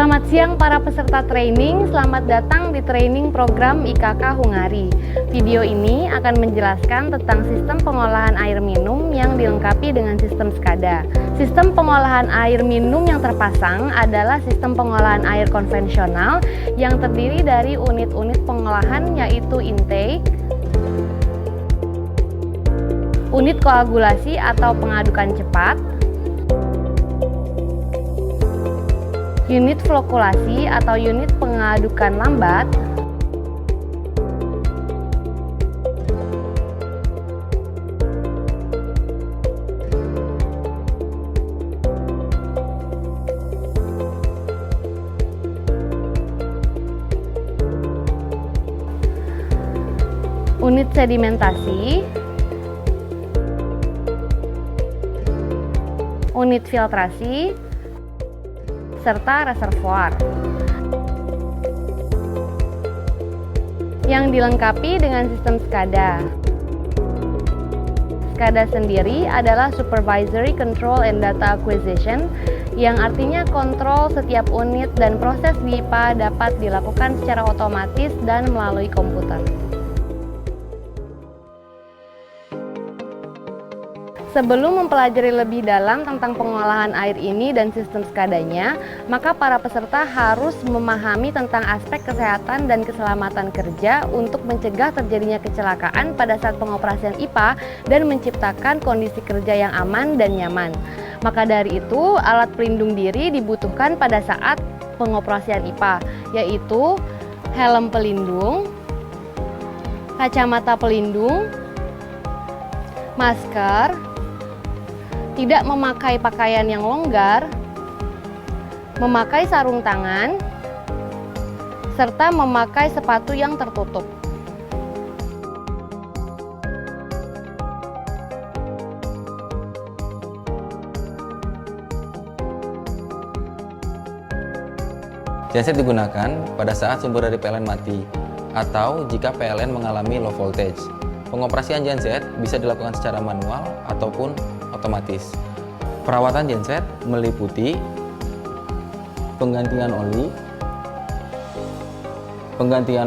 Selamat siang para peserta training, selamat datang di training program IKK Hungari. Video ini akan menjelaskan tentang sistem pengolahan air minum yang dilengkapi dengan sistem SCADA. Sistem pengolahan air minum yang terpasang adalah sistem pengolahan air konvensional yang terdiri dari unit-unit pengolahan yaitu intake, unit koagulasi atau pengadukan cepat, unit flokulasi atau unit pengadukan lambat, unit sedimentasi, unit filtrasi, serta reservoir yang dilengkapi dengan sistem SCADA. SCADA sendiri adalah Supervisory Control and Data Acquisition, yang artinya kontrol setiap unit dan proses di IPA dapat dilakukan secara otomatis dan melalui komputer. Sebelum mempelajari lebih dalam tentang pengolahan air ini dan sistem SCADA-nya, maka para peserta harus memahami tentang aspek kesehatan dan keselamatan kerja untuk mencegah terjadinya kecelakaan pada saat pengoperasian IPA dan menciptakan kondisi kerja yang aman dan nyaman. Maka dari itu, alat pelindung diri dibutuhkan pada saat pengoperasian IPA, yaitu helm pelindung, kacamata pelindung, masker, tidak memakai pakaian yang longgar, memakai sarung tangan, serta memakai sepatu yang tertutup. Genset digunakan pada saat sumber dari PLN mati atau jika PLN mengalami low voltage. Pengoperasian genset bisa dilakukan secara manual ataupun otomatis. Perawatan genset meliputi penggantian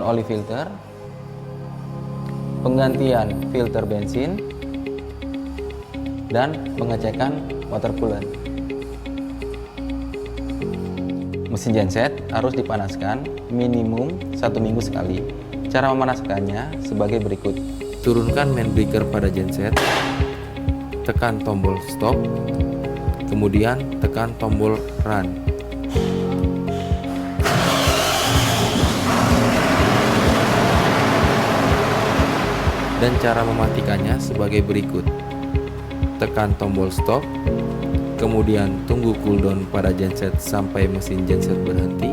oli filter, penggantian filter bensin, dan pengecekan water coolant. Mesin genset harus dipanaskan minimum 1 minggu sekali. Cara memanaskannya sebagai berikut. Turunkan main breaker pada genset, tekan tombol stop, kemudian tekan tombol run. Dan cara mematikannya sebagai berikut. Tekan tombol stop, kemudian tunggu cooldown pada genset sampai mesin genset berhenti,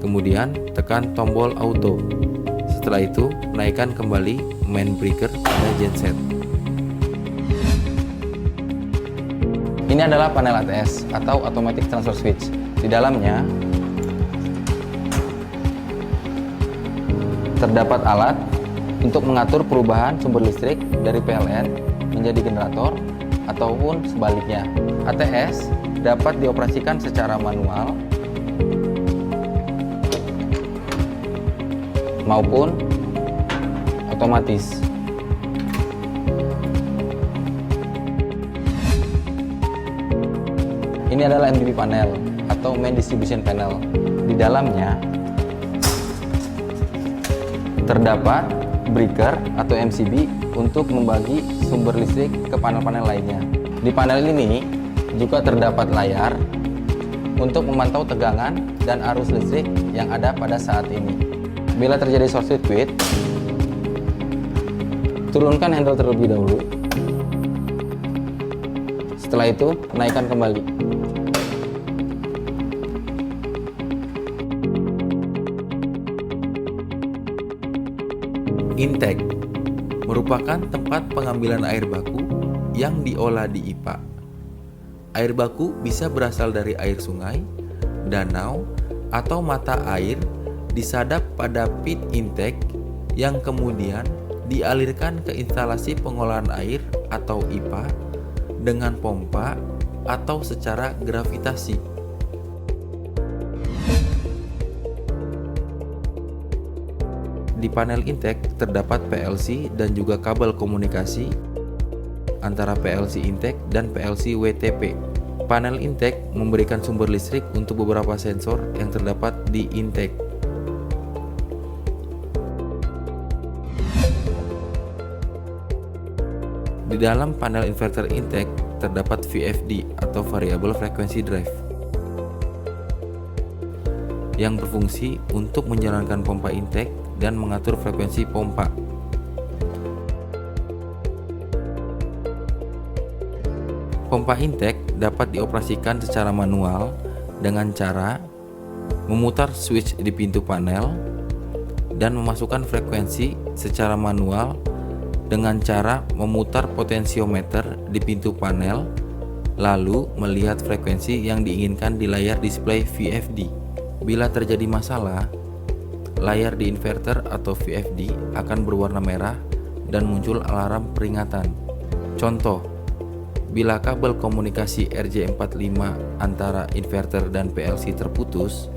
kemudian tekan tombol auto. Setelah itu, naikkan kembali main breaker pada genset. Ini adalah panel ATS atau Automatic Transfer Switch. Di dalamnya terdapat alat untuk mengatur perubahan sumber listrik dari PLN menjadi generator ataupun sebaliknya. ATS dapat dioperasikan secara manual maupun otomatis. Ini adalah MDP panel atau Main Distribution Panel. Di dalamnya terdapat breaker atau MCB untuk membagi sumber listrik ke panel-panel lainnya. Di panel ini juga terdapat layar untuk memantau tegangan dan arus listrik yang ada pada saat ini. Bila terjadi short circuit, turunkan handle terlebih dahulu. Setelah itu, naikkan kembali. Intake merupakan tempat pengambilan air baku yang diolah di IPA. Air baku bisa berasal dari air sungai, danau, atau mata air disadap pada pit intake yang kemudian dialirkan ke instalasi pengolahan air atau IPA dengan pompa atau secara gravitasi. Di panel intake terdapat PLC dan juga kabel komunikasi antara PLC intake dan PLC WTP. Panel intake memberikan sumber listrik untuk beberapa sensor yang terdapat di intake. Di dalam panel inverter intake terdapat VFD atau Variable Frequency Drive yang berfungsi untuk menjalankan pompa intake dan mengatur frekuensi pompa. Pompa intake dapat dioperasikan secara manual dengan cara memutar switch di pintu panel dan memasukkan frekuensi secara manual dengan cara memutar potensiometer di pintu panel lalu melihat frekuensi yang diinginkan di layar display VFD. Bila terjadi masalah, layar di inverter atau VFD akan berwarna merah dan muncul alarm peringatan. Contoh, bila kabel komunikasi RJ45 antara inverter dan PLC terputus,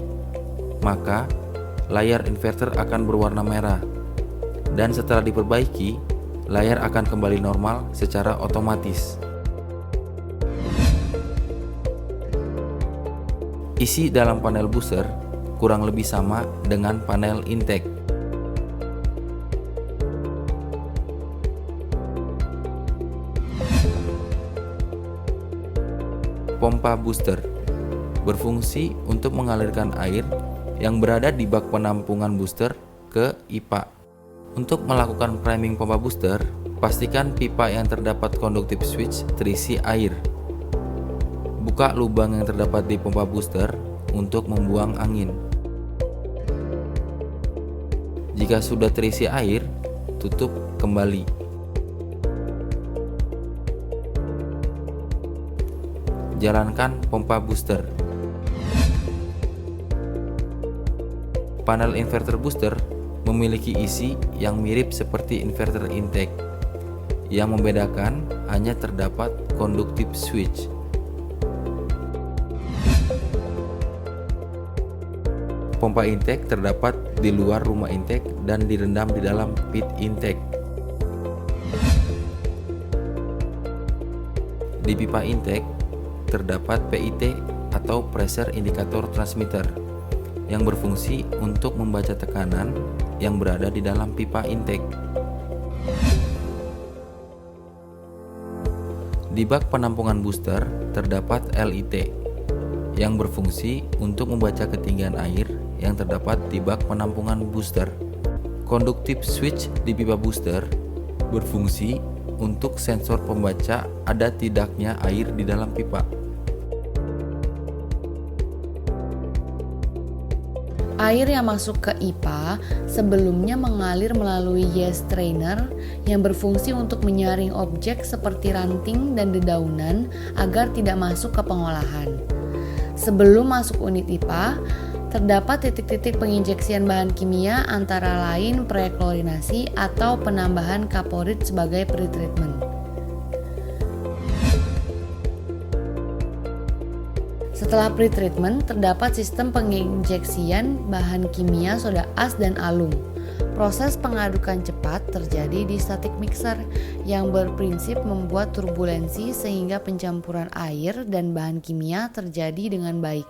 maka layar inverter akan berwarna merah. Dan setelah diperbaiki, layar akan kembali normal secara otomatis. Isi dalam panel booster kurang lebih sama dengan panel intake. Pompa booster berfungsi untuk mengalirkan air yang berada di bak penampungan booster ke IPA. Untuk melakukan priming pompa booster, pastikan pipa yang terdapat conductive switch terisi air. Buka lubang yang terdapat di pompa booster untuk membuang angin. Jika sudah terisi air, tutup kembali. Jalankan pompa booster. Panel inverter booster memiliki isi yang mirip seperti inverter intake. Yang membedakan hanya terdapat conductive switch. Pompa intake terdapat di luar rumah intake dan direndam di dalam pit intake. Di pipa intake terdapat PIT atau Pressure Indicator Transmitter yang berfungsi untuk membaca tekanan yang berada di dalam pipa intake. Di bak penampungan booster terdapat LIT yang berfungsi untuk membaca ketinggian air yang terdapat di bak penampungan booster. Conductive switch di pipa booster berfungsi untuk sensor pembaca ada tidaknya air di dalam pipa. Air yang masuk ke IPA sebelumnya mengalir melalui yeast strainer yang berfungsi untuk menyaring objek seperti ranting dan dedaunan agar tidak masuk ke pengolahan. Sebelum masuk unit IPA, terdapat titik-titik penginjeksian bahan kimia antara lain preklorinasi atau penambahan kaporit sebagai pretreatment. Setelah pretreatment, terdapat sistem penginjeksian bahan kimia soda as dan alum. Proses pengadukan cepat terjadi di static mixer yang berprinsip membuat turbulensi sehingga pencampuran air dan bahan kimia terjadi dengan baik.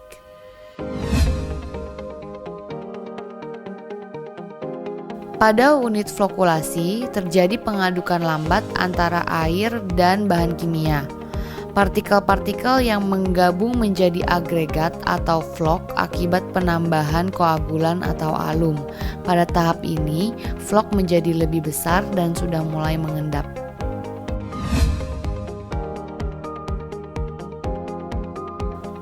Pada unit flokulasi terjadi pengadukan lambat antara air dan bahan kimia. Partikel-partikel yang menggabung menjadi agregat atau flok akibat penambahan koagulan atau alum. Pada tahap ini, flok menjadi lebih besar dan sudah mulai mengendap.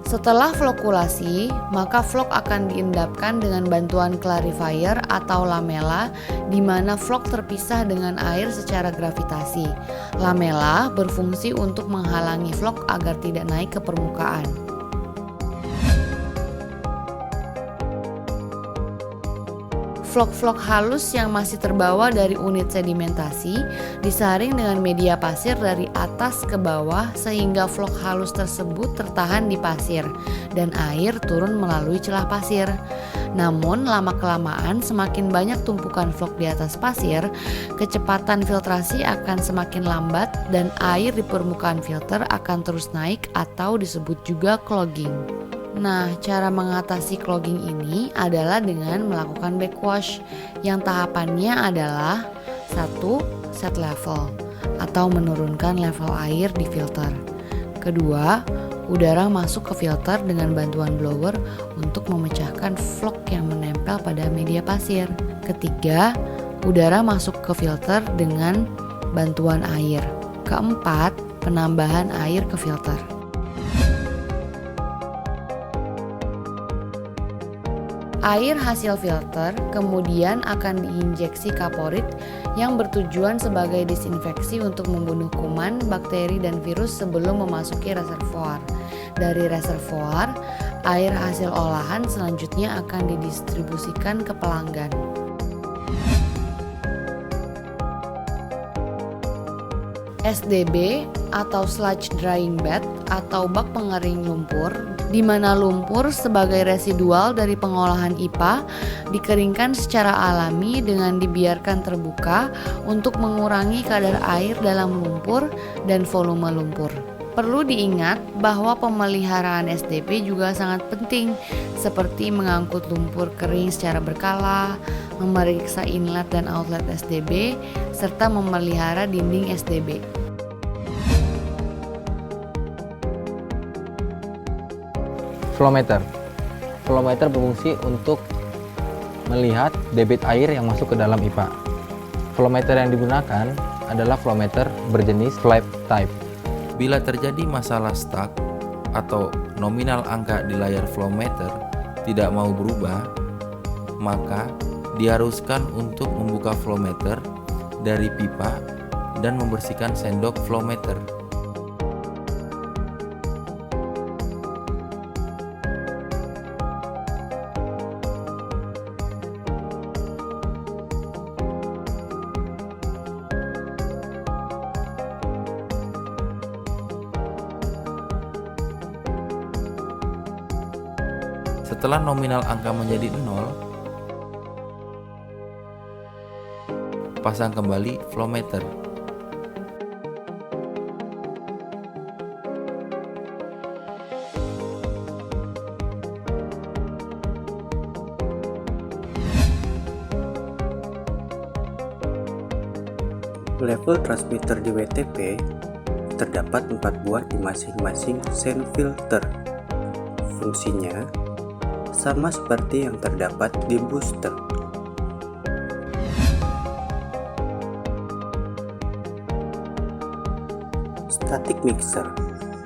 Setelah flokulasi, maka flok akan diendapkan dengan bantuan clarifier atau lamela, di mana flok terpisah dengan air secara gravitasi. Lamela berfungsi untuk menghalangi flok agar tidak naik ke permukaan. Flok-flok halus yang masih terbawa dari unit sedimentasi disaring dengan media pasir dari atas ke bawah sehingga flok halus tersebut tertahan di pasir dan air turun melalui celah pasir. Namun lama-kelamaan semakin banyak tumpukan vlog di atas pasir, kecepatan filtrasi akan semakin lambat dan air di permukaan filter akan terus naik atau disebut juga clogging. Nah, cara mengatasi clogging ini adalah dengan melakukan backwash yang tahapannya adalah 1. Set level atau menurunkan level air di filter. Kedua, udara masuk ke filter dengan bantuan blower untuk memecahkan vlog yang menempel pada media pasir. Ketiga, udara masuk ke filter dengan bantuan air. Keempat, penambahan air ke filter. Air hasil filter kemudian akan diinjeksi kaporit yang bertujuan sebagai disinfeksi untuk membunuh kuman, bakteri, dan virus sebelum memasuki reservoir. Dari reservoir, air hasil olahan selanjutnya akan didistribusikan ke pelanggan. SDB atau sludge drying bed atau bak pengering lumpur, di mana lumpur sebagai residual dari pengolahan IPA dikeringkan secara alami dengan dibiarkan terbuka untuk mengurangi kadar air dalam lumpur dan volume lumpur. Perlu diingat bahwa pemeliharaan SDB juga sangat penting, seperti mengangkut lumpur kering secara berkala, memeriksa inlet dan outlet SDB, serta memelihara dinding SDB. Flowmeter. Flowmeter berfungsi untuk melihat debit air yang masuk ke dalam IPA. Flowmeter yang digunakan adalah flowmeter berjenis flap type. Bila terjadi masalah stuck atau nominal angka di layar flowmeter tidak mau berubah, maka diharuskan untuk membuka flowmeter dari pipa dan membersihkan sendok flowmeter. Setelah nominal angka menjadi 0, pasang kembali flowmeter. Level transmitter di WTP terdapat 4 buah di masing-masing send filter. Fungsinya sama seperti yang terdapat di booster. Static mixer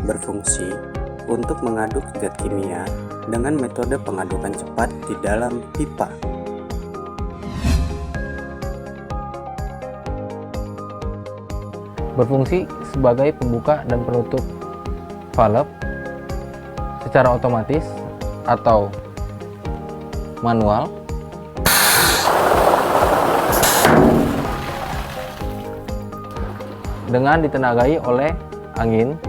berfungsi untuk mengaduk zat kimia dengan metode pengadukan cepat di dalam pipa. Berfungsi sebagai pembuka dan penutup valve secara otomatis atau manual. Dengan ditenagai oleh angin.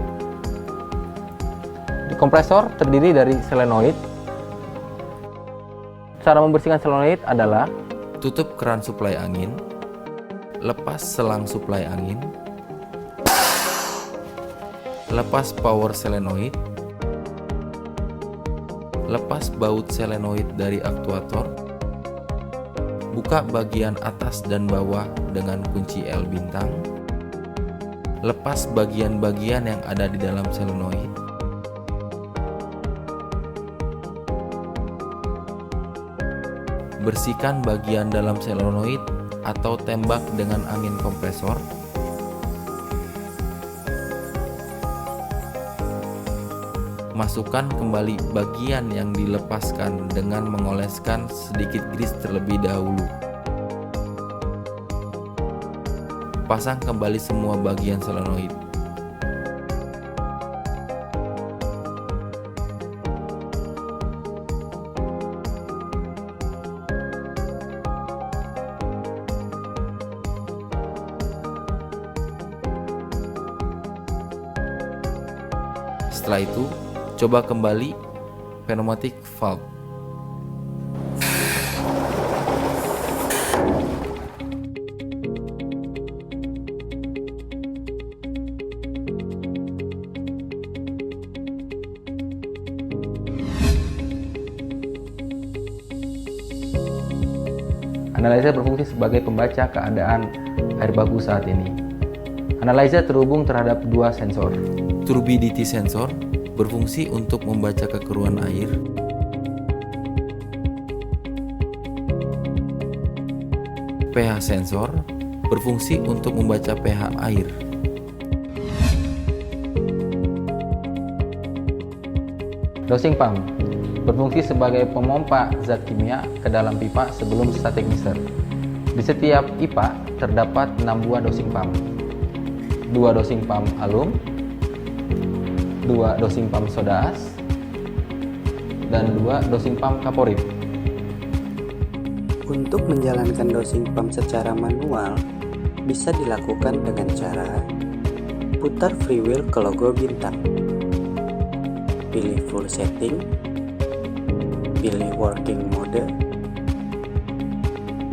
Kompresor terdiri dari solenoid. Cara membersihkan solenoid adalah Tutup keran suplai angin, lepas selang suplai angin, lepas power solenoid, lepas baut solenoid dari aktuator, buka bagian atas dan bawah dengan kunci L bintang, lepas bagian-bagian yang ada di dalam solenoid, bersihkan bagian dalam solenoid atau tembak dengan angin kompresor, masukkan kembali bagian yang dilepaskan dengan mengoleskan sedikit grease terlebih dahulu. Pasang kembali semua bagian solenoid. Setelah itu, coba kembali pneumatic valve. Analyzer berfungsi sebagai pembaca keadaan air baku saat ini. Analyzer terhubung terhadap dua sensor. Turbidity sensor berfungsi untuk membaca kekeruhan air. pH sensor berfungsi untuk membaca pH air. Dosing pump berfungsi sebagai pemompa zat kimia ke dalam pipa sebelum static mixer. Di setiap pipa terdapat 6 buah dosing pump. 2 dosing pump alum, 2 dosing pump soda as, dan 2 dosing pump kaporit. Untuk menjalankan dosing pump secara manual, bisa dilakukan dengan cara putar freewheel ke logo bintang, pilih full setting, pilih working mode,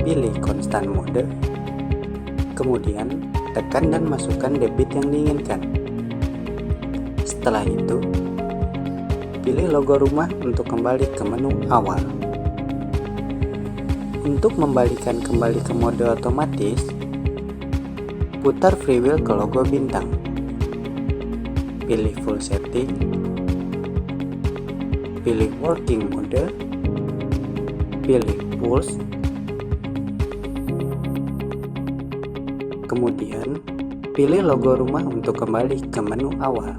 pilih constant mode, kemudian tekan dan masukkan debit yang diinginkan. Setelah itu, pilih logo rumah untuk kembali ke menu awal. Untuk membalikan kembali ke mode otomatis, putar freewheel ke logo bintang, pilih full setting, pilih working mode, pilih pulse, kemudian pilih logo rumah untuk kembali ke menu awal.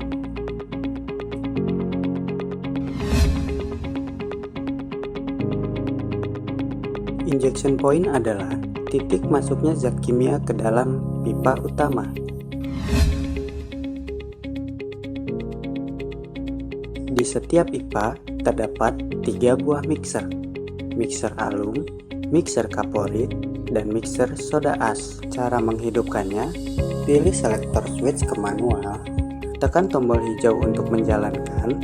Injection point adalah titik masuknya zat kimia ke dalam pipa utama. Di setiap pipa terdapat 3 buah mixer, mixer alum, mixer kaporit, dan mixer soda as. Cara menghidupkannya, pilih selector switch ke manual, tekan tombol hijau untuk menjalankan,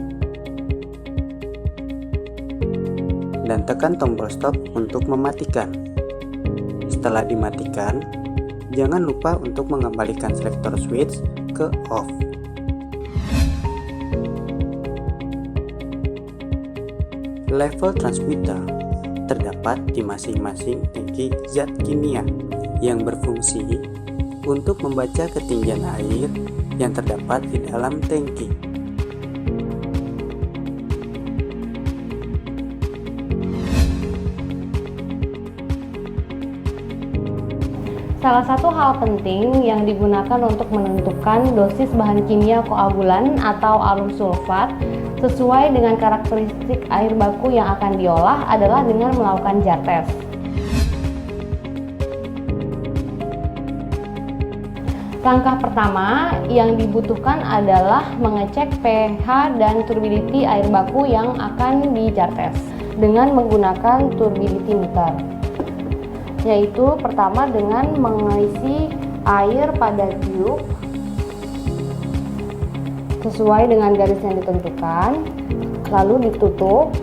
dan tekan tombol stop untuk mematikan. Setelah dimatikan, jangan lupa untuk mengembalikan selector switch ke off. Level transmitter terdapat di masing-masing tangki zat kimia yang berfungsi untuk membaca ketinggian air yang terdapat di dalam tangki. Salah satu hal penting yang digunakan untuk menentukan dosis bahan kimia koagulan atau alum sulfat sesuai dengan karakteristik air baku yang akan diolah adalah dengan melakukan jar test. Langkah pertama yang dibutuhkan adalah mengecek pH dan turbidity air baku yang akan di jar test dengan menggunakan turbidity meter. Yaitu pertama dengan mengisi air pada tiup sesuai dengan garis yang ditentukan, lalu ditutup.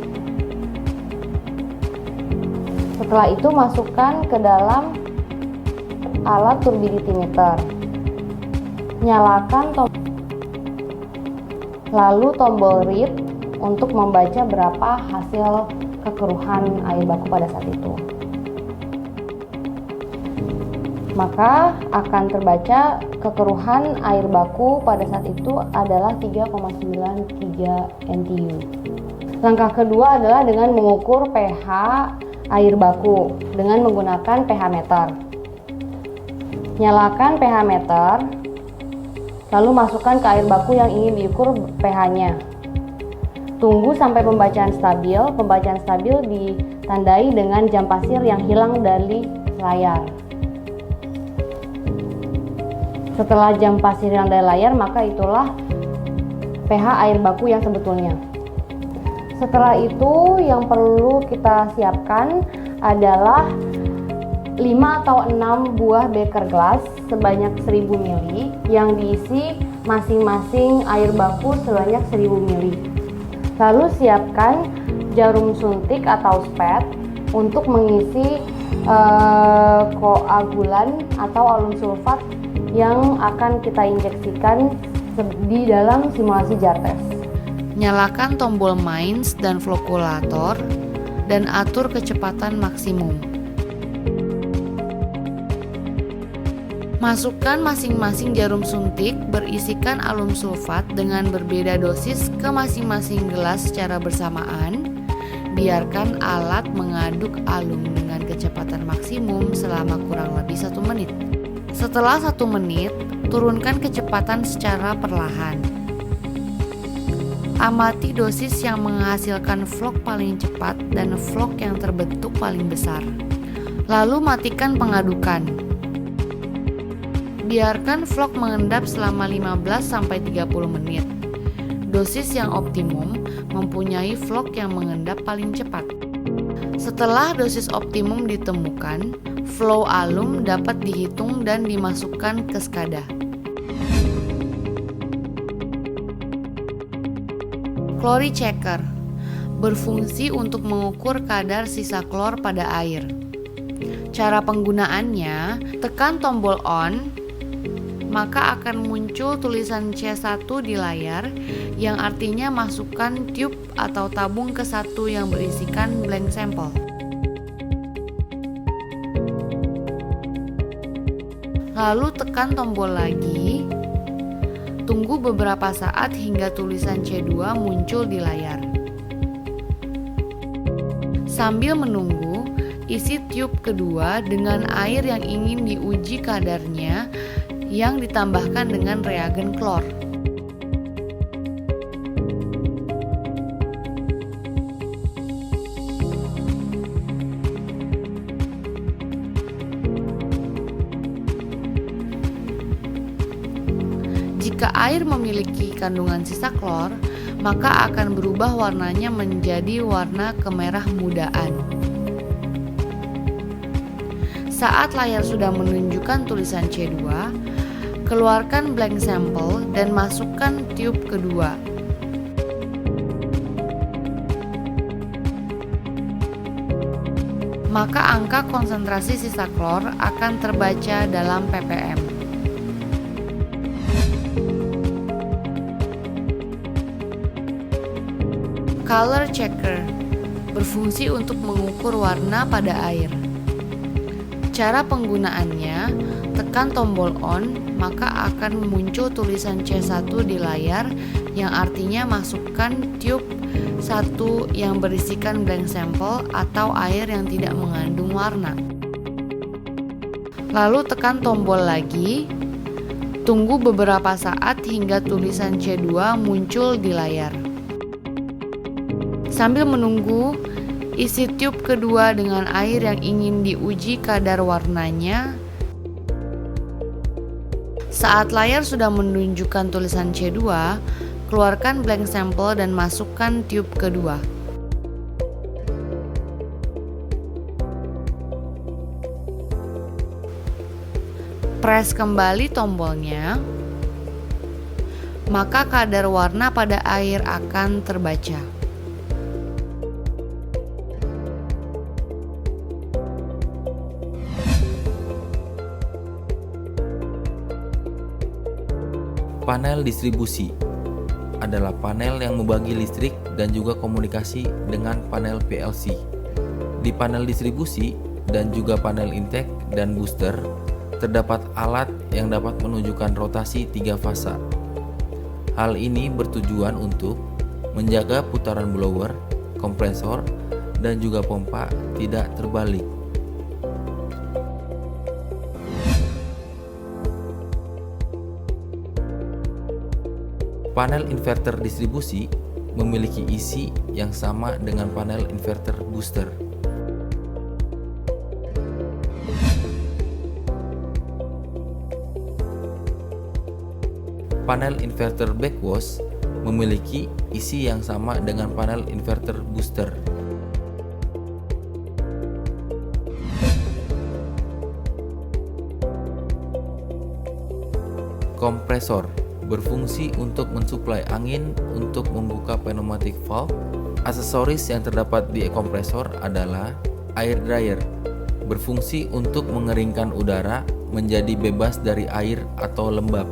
Setelah itu masukkan ke dalam alat turbidity meter, nyalakan lalu tombol read untuk membaca berapa hasil kekeruhan air baku pada saat itu. Maka akan terbaca kekeruhan air baku pada saat itu adalah 3,93 NTU. Langkah kedua adalah dengan mengukur pH air baku dengan menggunakan pH meter. Nyalakan pH meter, lalu masukkan ke air baku yang ingin diukur pH-nya. Tunggu sampai pembacaan stabil. Pembacaan stabil ditandai dengan jam pasir yang hilang dari layar. Setelah jam pasir yang dari layar, maka itulah pH air baku yang sebetulnya. Setelah itu yang perlu kita siapkan adalah 5 atau 6 buah beker gelas sebanyak 1000 ml yang diisi masing-masing air baku sebanyak 1000 ml. Lalu siapkan jarum suntik atau spet untuk mengisi koagulan atau alum sulfat yang akan kita injeksikan di dalam simulasi jar test. Nyalakan tombol mains dan flokulator dan atur kecepatan maksimum. Masukkan masing-masing jarum suntik berisikan alum sulfat dengan berbeda dosis ke masing-masing gelas secara bersamaan. Biarkan alat mengaduk alum dengan kecepatan maksimum selama kurang lebih 1 menit. Setelah 1 menit, turunkan kecepatan secara perlahan. Amati dosis yang menghasilkan vlog paling cepat dan vlog yang terbentuk paling besar. Lalu matikan pengadukan. Biarkan vlog mengendap selama 15-30 menit. Dosis yang optimum mempunyai vlog yang mengendap paling cepat. Setelah dosis optimum ditemukan, flow alum dapat dihitung dan dimasukkan ke SCADA. Chloride checker berfungsi untuk mengukur kadar sisa klor pada air. Cara penggunaannya, tekan tombol on, maka akan muncul tulisan C1 di layar yang artinya masukkan tube atau tabung ke-1 yang berisikan blank sampel. Lalu tekan tombol lagi, tunggu beberapa saat hingga tulisan C2 muncul di layar. Sambil menunggu, isi tube kedua dengan air yang ingin diuji kadarnya yang ditambahkan dengan reagen klor. Jika air memiliki kandungan sisa klor, maka akan berubah warnanya menjadi warna kemerah mudaan. Saat layar sudah menunjukkan tulisan C2, keluarkan blank sampel dan masukkan tube kedua. Maka angka konsentrasi sisa klor akan terbaca dalam ppm. Color checker berfungsi untuk mengukur warna pada air. Cara penggunaannya, tekan tombol on, maka akan muncul tulisan C1 di layar yang artinya masukkan tube 1 yang berisikan blank sampel atau air yang tidak mengandung warna. Lalu tekan tombol lagi, tunggu beberapa saat hingga tulisan C2 muncul di layar. Sambil menunggu, isi tube kedua dengan air yang ingin diuji kadar warnanya. Saat layar sudah menunjukkan tulisan C2, keluarkan blank sampel dan masukkan tube kedua. Press kembali tombolnya, maka kadar warna pada air akan terbaca. Panel distribusi adalah panel yang membagi listrik dan juga komunikasi dengan panel PLC. Di panel distribusi dan juga panel intake dan booster terdapat alat yang dapat menunjukkan rotasi 3 fasa. Hal ini bertujuan untuk menjaga putaran blower, kompresor, dan juga pompa tidak terbalik. Panel inverter distribusi memiliki isi yang sama dengan panel inverter booster. Panel inverter backwash memiliki isi yang sama dengan panel inverter booster. Kompresor berfungsi untuk mensuplai angin untuk membuka pneumatic valve. Aksesoris yang terdapat di kompresor adalah air dryer, berfungsi untuk mengeringkan udara menjadi bebas dari air atau lembab.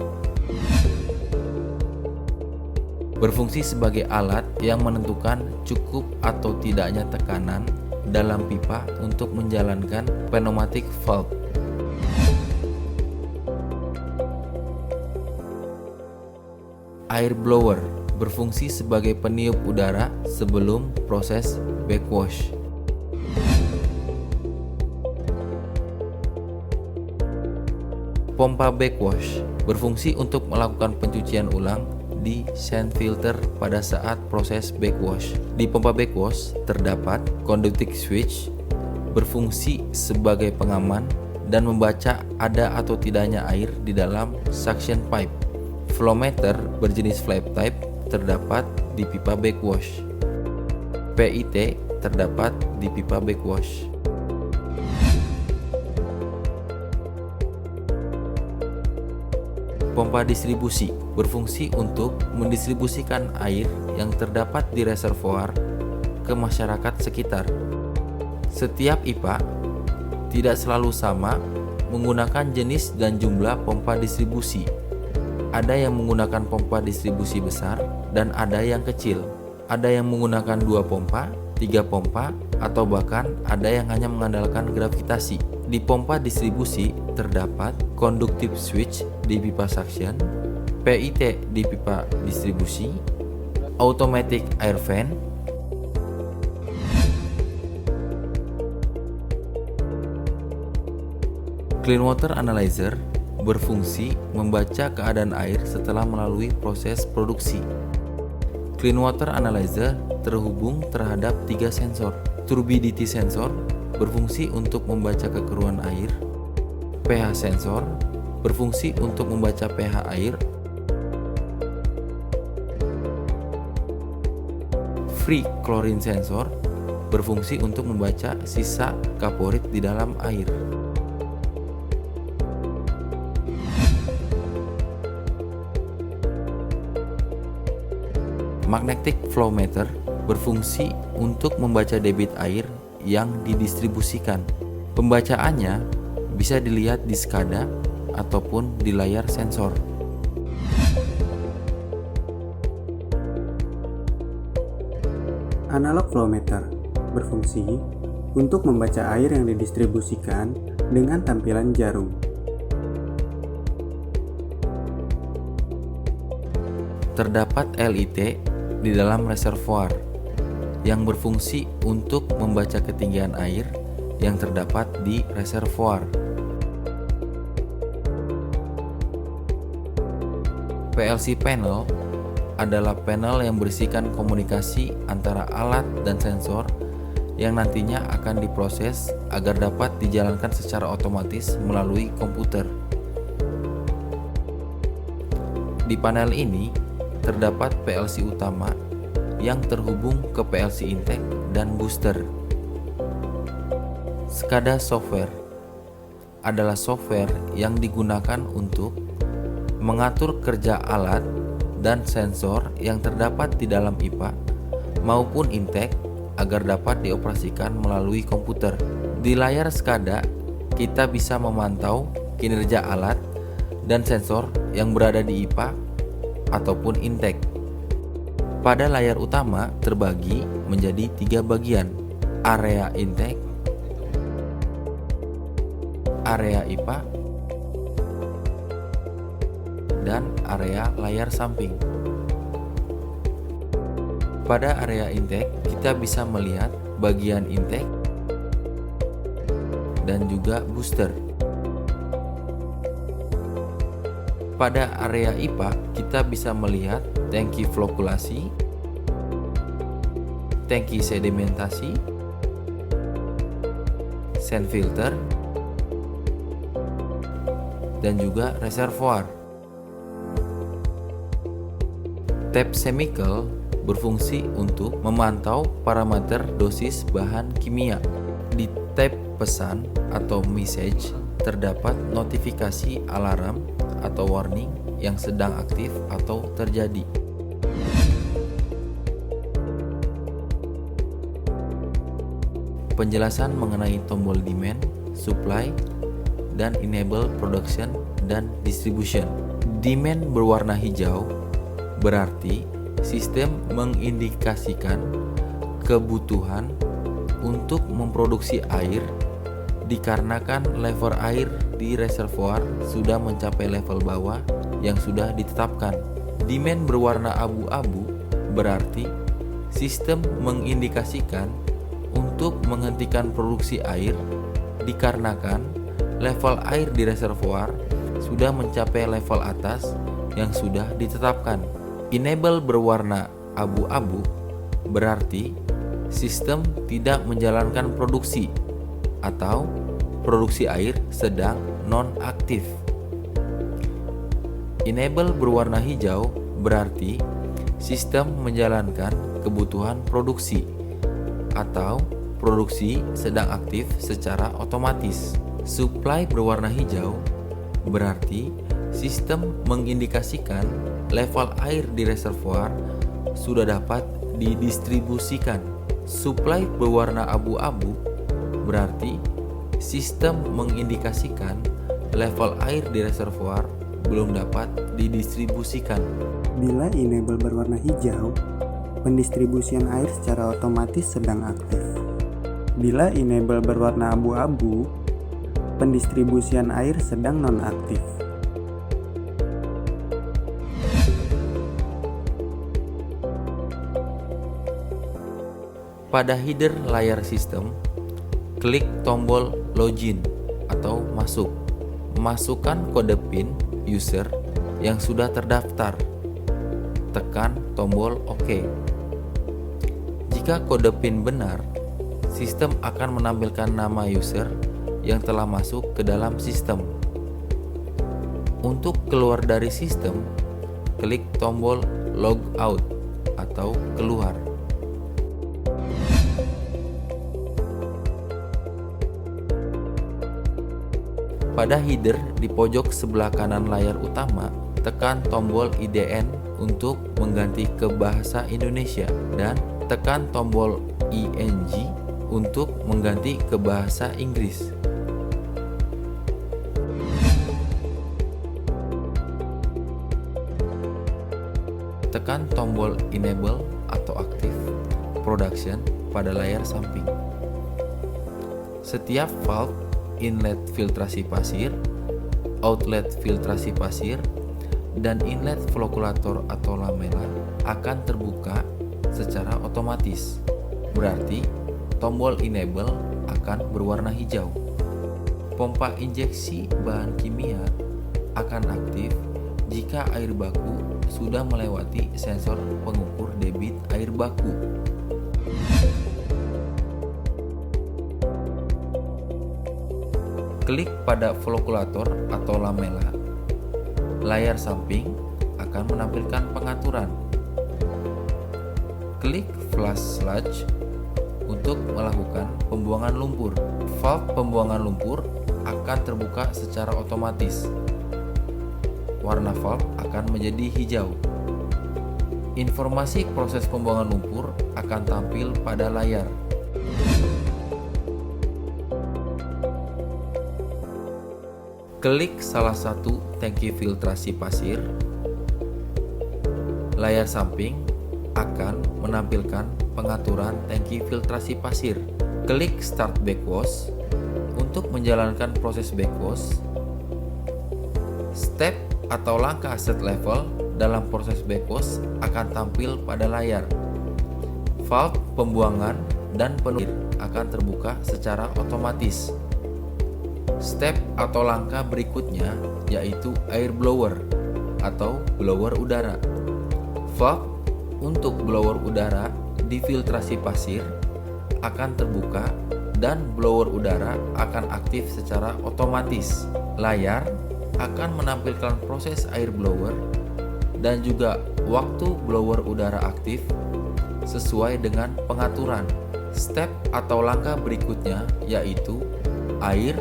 Berfungsi sebagai alat yang menentukan cukup atau tidaknya tekanan dalam pipa untuk menjalankan pneumatic valve. Air blower berfungsi sebagai peniup udara sebelum proses backwash. Pompa backwash berfungsi untuk melakukan pencucian ulang di sand filter pada saat proses backwash. Di pompa backwash terdapat conducting switch berfungsi sebagai pengaman dan membaca ada atau tidaknya air di dalam suction pipe. Flowmeter berjenis flap type terdapat di pipa backwash. PIT terdapat di pipa backwash. Pompa distribusi berfungsi untuk mendistribusikan air yang terdapat di reservoir ke masyarakat sekitar. Setiap IPA tidak selalu sama menggunakan jenis dan jumlah pompa distribusi. Ada yang menggunakan pompa distribusi besar dan ada yang kecil. Ada yang menggunakan 2 pompa, 3 pompa, atau bahkan ada yang hanya mengandalkan gravitasi. Di pompa distribusi terdapat conductive switch di pipa suction, PIT di pipa distribusi, automatic air fan, clean water analyzer berfungsi membaca keadaan air setelah melalui proses produksi. Clean water analyzer terhubung terhadap 3 sensor. Turbidity sensor berfungsi untuk membaca kekeruhan air. pH sensor berfungsi untuk membaca pH air. Free chlorine sensor berfungsi untuk membaca sisa kaporit di dalam air. Magnetic flowmeter berfungsi untuk membaca debit air yang didistribusikan. Pembacaannya bisa dilihat di SCADA ataupun di layar sensor. Analog flowmeter berfungsi untuk membaca air yang didistribusikan dengan tampilan jarum. Terdapat LIT di dalam reservoir yang berfungsi untuk membaca ketinggian air yang terdapat di reservoir. PLC panel adalah panel yang berisikan komunikasi antara alat dan sensor yang nantinya akan diproses agar dapat dijalankan secara otomatis melalui komputer. Di panel ini terdapat PLC utama yang terhubung ke PLC intake dan booster. SCADA software adalah software yang digunakan untuk mengatur kerja alat dan sensor yang terdapat di dalam IPA maupun intake agar dapat dioperasikan melalui komputer. Di layar SCADA, kita bisa memantau kinerja alat dan sensor yang berada di IPA ataupun intake. Pada layar utama terbagi menjadi 3 bagian: area intake, area IPA, dan area layar samping. Pada area intake, kita bisa melihat bagian intake dan juga booster. Pada area IPA, kita bisa melihat tangki flokulasi, tangki sedimentasi, sand filter, dan juga reservoir. Tab chemical berfungsi untuk memantau parameter dosis bahan kimia. Di tab pesan atau message terdapat notifikasi alarm atau warning yang sedang aktif atau terjadi. Penjelasan mengenai tombol demand, supply, dan enable production dan distribution. Demand berwarna hijau berarti sistem mengindikasikan kebutuhan untuk memproduksi air dikarenakan level air di reservoir sudah mencapai level bawah yang sudah ditetapkan. Demand berwarna abu-abu berarti sistem mengindikasikan untuk menghentikan produksi air dikarenakan level air di reservoir sudah mencapai level atas yang sudah ditetapkan. Enable berwarna abu-abu berarti sistem tidak menjalankan produksi atau produksi air sedang non-aktif. Enable berwarna hijau berarti sistem menjalankan kebutuhan produksi atau produksi sedang aktif secara otomatis. Supply berwarna hijau berarti sistem mengindikasikan level air di reservoir sudah dapat didistribusikan. Supply berwarna abu-abu berarti sistem mengindikasikan level air di reservoir belum dapat didistribusikan. Bila enable berwarna hijau, pendistribusian air secara otomatis sedang aktif. Bila enable berwarna abu-abu, pendistribusian air sedang non-aktif. Pada header layar sistem, klik tombol login atau masuk. Masukkan kode PIN user yang sudah terdaftar. Tekan tombol OK. Jika kode PIN benar, sistem akan menampilkan nama user yang telah masuk ke dalam sistem. Untuk keluar dari sistem, klik tombol log out atau keluar. Pada header di pojok sebelah kanan layar utama, tekan tombol IDN untuk mengganti ke bahasa Indonesia dan tekan tombol ING untuk mengganti ke bahasa Inggris. Tekan tombol Enable atau Active Production pada layar samping. Setiap valve inlet filtrasi pasir, outlet filtrasi pasir, dan inlet flokulator atau lamela akan terbuka secara otomatis. Berarti tombol enable akan berwarna hijau. Pompa injeksi bahan kimia akan aktif jika air baku sudah melewati sensor pengukur debit air baku. Klik pada flokulator atau lamela. Layar samping akan menampilkan pengaturan. Klik flush sludge untuk melakukan pembuangan lumpur. Valve pembuangan lumpur akan terbuka secara otomatis. Warna valve akan menjadi hijau. Informasi proses pembuangan lumpur akan tampil pada layar. Klik salah satu tangki filtrasi pasir. Layar samping akan menampilkan pengaturan tangki filtrasi pasir. Klik Start Backwash untuk menjalankan proses backwash. Step atau langkah set level dalam proses backwash akan tampil pada layar. Valve pembuangan dan penutup akan terbuka secara otomatis. Step atau langkah berikutnya yaitu air blower atau blower udara. Valve untuk blower udara di filtrasi pasir akan terbuka dan blower udara akan aktif secara otomatis. Layar akan menampilkan proses air blower dan juga waktu blower udara aktif sesuai dengan pengaturan. Step atau langkah berikutnya yaitu air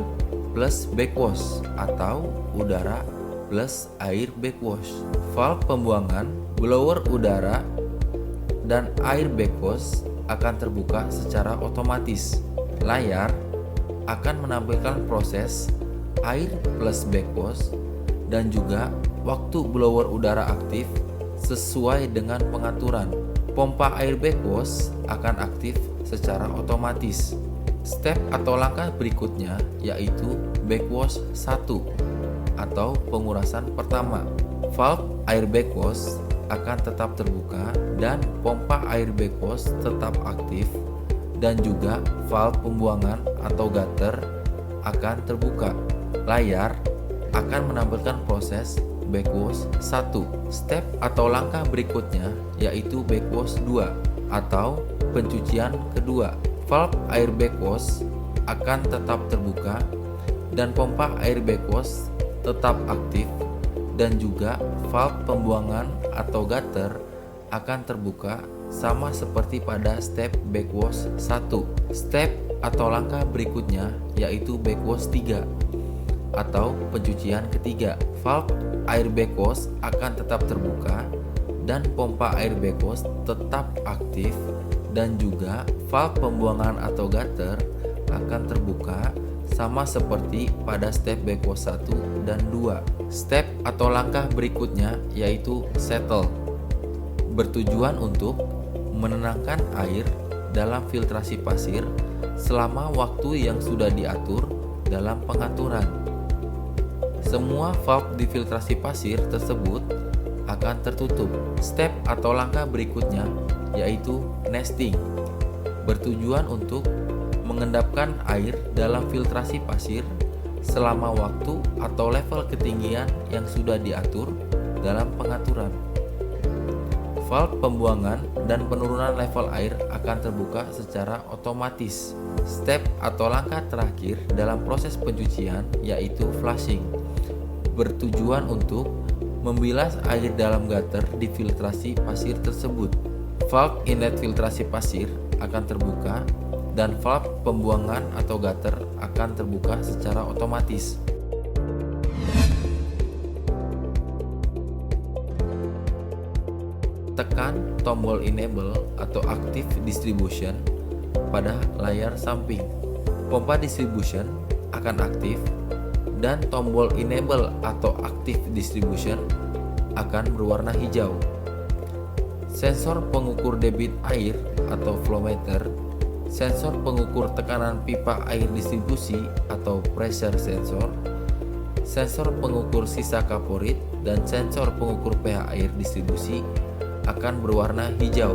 plus backwash atau udara plus air backwash. Valve pembuangan, blower udara, dan air backwash akan terbuka secara otomatis. Layar akan menampilkan proses air plus backwash dan juga waktu blower udara aktif sesuai dengan pengaturan. Pompa air backwash akan aktif secara otomatis. Step atau langkah berikutnya yaitu backwash 1 atau pengurasan pertama. Valve air backwash akan tetap terbuka dan pompa air backwash tetap aktif, dan juga valve pembuangan atau gutter akan terbuka. Layar akan menampilkan proses backwash 1. Step atau langkah berikutnya yaitu backwash 2 atau pencucian kedua. Valve air backwash akan tetap terbuka dan pompa air backwash tetap aktif, dan juga valve pembuangan atau gutter akan terbuka sama seperti pada step backwash 1. Step atau langkah berikutnya yaitu backwash 3 atau pencucian ketiga. Valve air backwash akan tetap terbuka dan pompa air backwash tetap aktif, dan juga valve pembuangan atau gutter akan terbuka sama seperti pada step backwash 1 dan 2. Step atau langkah berikutnya yaitu settle, bertujuan untuk menenangkan air dalam filtrasi pasir selama waktu yang sudah diatur dalam pengaturan. Semua valve di filtrasi pasir tersebut akan tertutup. Step atau langkah berikutnya yaitu nesting, bertujuan untuk mengendapkan air dalam filtrasi pasir selama waktu atau level ketinggian yang sudah diatur dalam pengaturan. Valve pembuangan dan penurunan level air akan terbuka secara otomatis. Step atau langkah terakhir dalam proses pencucian yaitu flushing, bertujuan untuk membilas air dalam gutter di filtrasi pasir tersebut. Valve inlet filtrasi pasir akan terbuka dan valve pembuangan atau gutter akan terbuka secara otomatis. Tekan tombol enable atau active distribution pada layar samping. Pompa distribution akan aktif dan tombol enable atau active distribution akan berwarna hijau. Sensor pengukur debit air atau flow meter, sensor pengukur tekanan pipa air distribusi atau pressure sensor, sensor pengukur sisa kaporit, dan sensor pengukur pH air distribusi akan berwarna hijau.